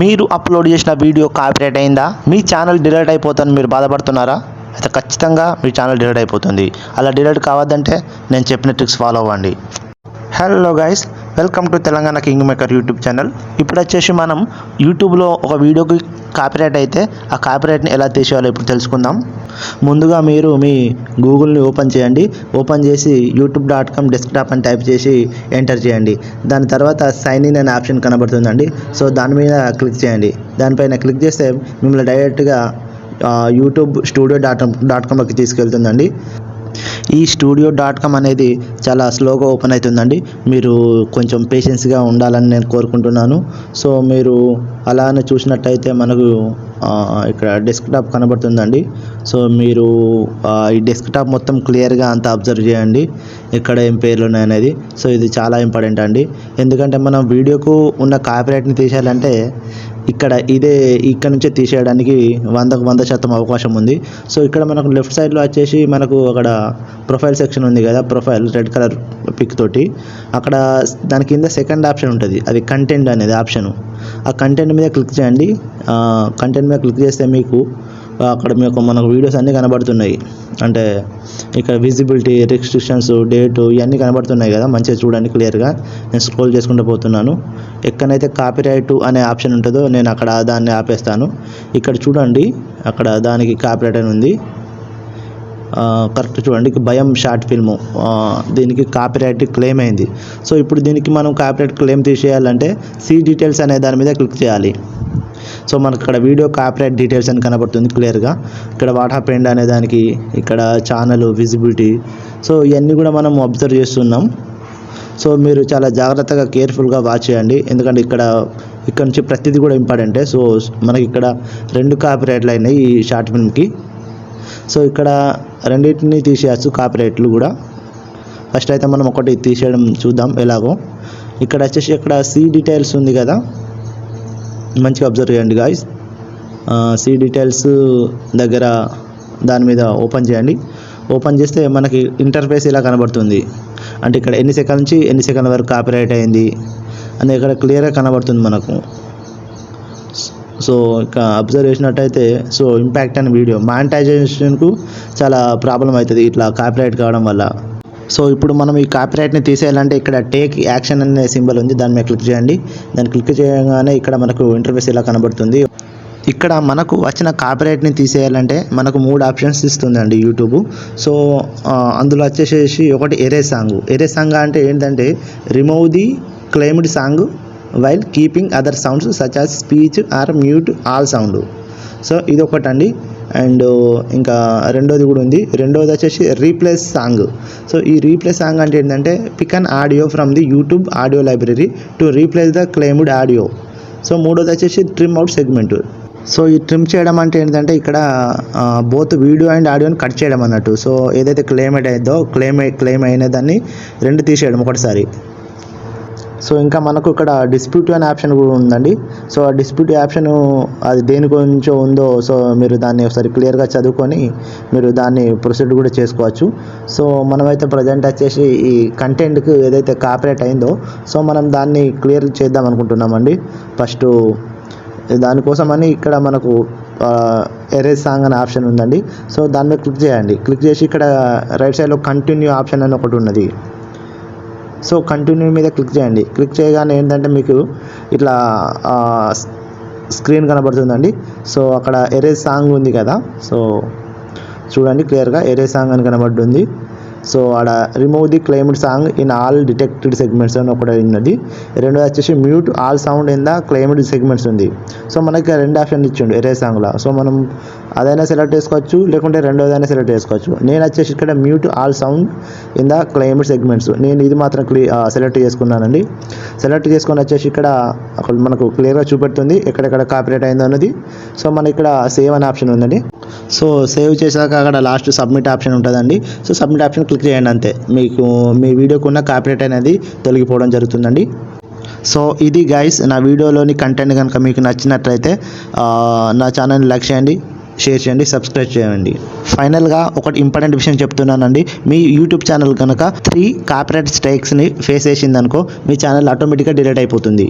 మీరు అప్లోడ్ చేసిన video copyright అయిందా? మీ ఛానల్ డిలీట్ అయిపోతుందని మీరు బాధపడుతున్నారా? అయితే ఖచ్చితంగా మీ ఛానల్ డిలీట్ అయిపోతుంది. అలా డిలీట్ కావద్దంటే నేను చెప్పిన ట్రిక్స్ ఫాలో అవ్వండి. Hello guys, welcome to Telangana king maker YouTube channel. ఇప్పుడు వచ్చేసి మనం యూట్యూబ్లో ఒక వీడియోకి కాపీరైట్ అయితే ఆ కాపీరైట్ని ఎలా తీసేయాలో ఇప్పుడు తెలుసుకుందాం. ముందుగా మీరు మీ గూగుల్ని ఓపెన్ చేయండి. ఓపెన్ చేసి youtube.com డెస్క్టాప్ అని టైప్ చేసి ఎంటర్ చేయండి. దాని తర్వాత సైన్ ఇన్ అనే ఆప్షన్ కనబడుతుందండి. సో దాని మీద క్లిక్ చేయండి. దానిపైన క్లిక్ చేస్తే మిమ్మల్ని డైరెక్ట్గా యూట్యూబ్ studio.com తీసుకెళ్తుందండి. ఈ studio.com అనేది చాలా స్లోగా ఓపెన్ అవుతుందండి. మీరు కొంచెం పేషెన్స్గా ఉండాలని నేను కోరుకుంటున్నాను. సో మీరు అలానే చూసినట్టయితే మనకు ఇక్కడ డెస్క్టాప్ కనబడుతుందండి. సో మీరు ఈ డెస్క్టాప్ మొత్తం క్లియర్గా అంతా అబ్జర్వ్ చేయండి, ఎక్కడ ఏం పేర్లు ఉన్నాయనేది. సో ఇది చాలా ఇంపార్టెంట్ అండి, ఎందుకంటే మనం వీడియోకు ఉన్న కాపీరైట్ని తీసేయాలంటే ఇక్కడ నుంచే తీసేయడానికి 100% అవకాశం ఉంది. సో ఇక్కడ మనకు లెఫ్ట్ సైడ్లో వచ్చేసి మనకు అక్కడ ప్రొఫైల్ సెక్షన్ ఉంది కదా, ప్రొఫైల్ రెడ్ కలర్ పిక్ తోటి, అక్కడ దాని కింద సెకండ్ ఆప్షన్ ఉంటుంది, అది కంటెంట్ అనేది ఆప్షన్. ఆ కంటెంట్ మీద క్లిక్ చేయండి. కంటెంట్ మీద క్లిక్ చేస్తే మీకు అక్కడ మనకు వీడియోస్ అన్నీ కనబడుతున్నాయి. అంటే ఇక్కడ విజిబిలిటీ, రిస్ట్రిక్షన్స్, డేట్ ఇవన్నీ కనబడుతున్నాయి కదా, మంచిగా చూడండి క్లియర్గా. నేను స్క్రోల్ చేసుకుంటూ పోతున్నాను. ఎక్కడైతే కాపీరైట్ అనే ఆప్షన్ ఉంటుందో నేను అక్కడ దాన్ని ఆపేస్తాను. ఇక్కడ చూడండి, అక్కడ దానికి కాపీరైట్ అని ఉంది. కరెక్ట్ చూడండి, భయం షార్ట్ ఫిల్ము, దీనికి కాపీరైట్ క్లెయిమ్ అయింది. సో ఇప్పుడు దీనికి మనం కాపీరైట్ క్లెయిమ్ తీసేయాలంటే సీ డీటెయిల్స్ అనే దాని మీద క్లిక్ చేయాలి. సో మనకు ఇక్కడ వీడియో కాపీరైట్ డీటెయిల్స్ అని కనబడుతుంది క్లియర్గా. ఇక్కడ వాట్ హ్యాపెండ్ అనే దానికి, ఇక్కడ ఛానల్, విజిబిలిటీ, సో ఇవన్నీ కూడా మనం అబ్జర్వ్ చేస్తున్నాం. సో మీరు చాలా జాగ్రత్తగా కేర్ఫుల్గా వాచ్ చేయండి, ఎందుకంటే ఇక్కడ నుంచి ప్రతిదీ కూడా ఇంపార్టెంటే. సో మనకి ఇక్కడ 2 కాపీరైట్లు అయినాయి ఈ షార్ట్ ఫిల్మ్కి. సో ఇక్కడ రెండింటిని తీసేయచ్చు కాపీరైట్లు కూడా. ఫస్ట్ అయితే మనం ఒకటి తీసేయడం చూద్దాం ఎలాగో. ఇక్కడ వచ్చేసి ఇక్కడ సీ డీటెయిల్స్ ఉంది కదా, మంచిగా అబ్జర్వ్ చేయండి గాయ్స్. సీ డీటెయిల్స్ దగ్గర దాని మీద ఓపెన్ చేయండి. ఓపెన్ చేస్తే మనకి ఇంటర్ఫేస్ ఇలా కనబడుతుంది. అంటే ఇక్కడ ఎన్ని సెకండ్ నుంచి ఎన్ని సెకండ్ వరకు కాపీరైట్ అయింది అని ఇక్కడ క్లియర్గా కనబడుతుంది మనకు. సో ఇక అబ్జర్వ్ చేసినట్టయితే, సో ఇంపాక్ట్ అనే వీడియో మానిటైజేషన్కు చాలా ప్రాబ్లం అవుతుంది ఇట్లా కాపీరైట్ కావడం వల్ల. సో ఇప్పుడు మనం ఈ కాపీరైట్ని తీసేయాలంటే ఇక్కడ టేక్ యాక్షన్ అనే సింబల్ ఉంది, దాని మీద క్లిక్ చేయండి. దాన్ని క్లిక్ చేయగానే ఇక్కడ మనకు ఇంటర్ఫేస్ ఇలా కనబడుతుంది. ఇక్కడ మనకు వచ్చిన కాపీరైట్ని తీసేయాలంటే మనకు 3 ఆప్షన్స్ ఇస్తుందండి యూట్యూబ్. సో అందులో వచ్చేసేసి ఒకటి ఎరేజ్ సాంగ్ అంటే ఏంటంటే remove the claimed song while keeping other sounds such as speech or mute all sound. So ఇది ఒకటండి. అండ్ ఇంకా రెండోది కూడా ఉంది. రెండోది వచ్చేసి రీప్లేస్ సాంగ్. సో ఈ రీప్లేస్ సాంగ్ అంటే ఏంటంటే pick an audio from the YouTube audio library to replace the claimed audio. So మూడోది వచ్చేసి ట్రిమ్ అవుట్ సెగ్మెంట్. సో ఈ ట్రిమ్ చేయడం అంటే ఏంటంటే ఇక్కడ బోత్ వీడియో అండ్ ఆడియోని కట్ చేయడం అన్నట్టు. సో ఏదైతే క్లెయిమ్ అయిందో క్లెయిమ్ అయిన దాన్ని 2 తీసేయడం ఒకటిసారి. సో ఇంకా మనకు ఇక్కడ డిస్ప్యూట్ అనే ఆప్షన్ కూడా ఉందండి. సో ఆ డిస్ప్యూట్ ఆప్షన్ అది దేని గురించి ఉందో సో మీరు దాన్ని ఒకసారి క్లియర్గా చదువుకొని మీరు దాన్ని ప్రొసీడ్ కూడా చేసుకోవచ్చు. సో మనమైతే ప్రజెంట్ వచ్చేసి ఈ కంటెంట్కి ఏదైతే కాపీరైట్ అయిందో సో మనం దాన్ని క్లియర్ చేద్దాం అనుకుంటున్నామండి. ఫస్ట్ దానికోసమని ఇక్కడ మనకు ఎరేజ్ సాంగ్ అనే ఆప్షన్ ఉందండి. సో దాని మీద క్లిక్ చేయండి. క్లిక్ చేసి ఇక్కడ రైట్ సైడ్లో కంటిన్యూ ఆప్షన్ అని ఒకటి ఉన్నది. సో కంటిన్యూ మీద క్లిక్ చేయండి. క్లిక్ చేయగానే ఏంటంటే మీకు ఇట్లా స్క్రీన్ కనబడుతుందండి. సో అక్కడ ఎరేజ్ సాంగ్ ఉంది కదా, సో చూడండి క్లియర్గా ఎరేజ్ సాంగ్ అని కనబడుతుంది. సో ఆడ remove the claimed song in all detected segments అని ఒకటి ఉన్నది. రెండోది వచ్చేసి mute all sound in the claimed segments ఉంది. సో మనకి 2 ఆప్షన్లు ఇచ్చిండు ఎరేజ్ సాంగ్లో. సో మనం అదైనా సెలెక్ట్ చేసుకోవచ్చు, లేకుంటే రెండోదైనా సెలెక్ట్ చేసుకోవచ్చు. నేను వచ్చేసి ఇక్కడ mute all sound in the claimed segments, నేను ఇది మాత్రం సెలెక్ట్ చేసుకున్నానండి. సెలెక్ట్ చేసుకొని వచ్చేసి ఇక్కడ అక్కడ మనకు క్లియర్గా చూపెడుతుంది ఎక్కడెక్కడ కాపీరైట్ అయిందో అన్నది. సో మన ఇక్కడ సేవ్ అనే ఆప్షన్ ఉందండి. సో సేవ్ చేశాక అక్కడ లాస్ట్ సబ్మిట్ ఆప్షన్ ఉంటుందండి. సో సబ్మిట్ ఆప్షన్ క్లిక్ చేయండి, అంతే మీకు మీ వీడియోకి ఉన్న కాపీరైట్ అనేది తొలగిపోవడం జరుగుతుందండి. సో ఇది గైస్ నా వీడియోలోని కంటెంట్ కనుక మీకు నచ్చినట్లయితే నా ఛానల్ని లైక్ చేయండి, షేర్ చేయండి, సబ్స్క్రైబ్ చేయండి. ఫైనల్గా ఒకటి ఇంపార్టెంట్ విషయం చెప్తున్నానండి. మీ యూట్యూబ్ ఛానల్ కనుక 3 కాపీరైట్ స్ట్రైక్స్ని ఫేస్ చేసిందనుకో మీ ఛానల్ ఆటోమేటిక్గా డిలీట్ అయిపోతుంది.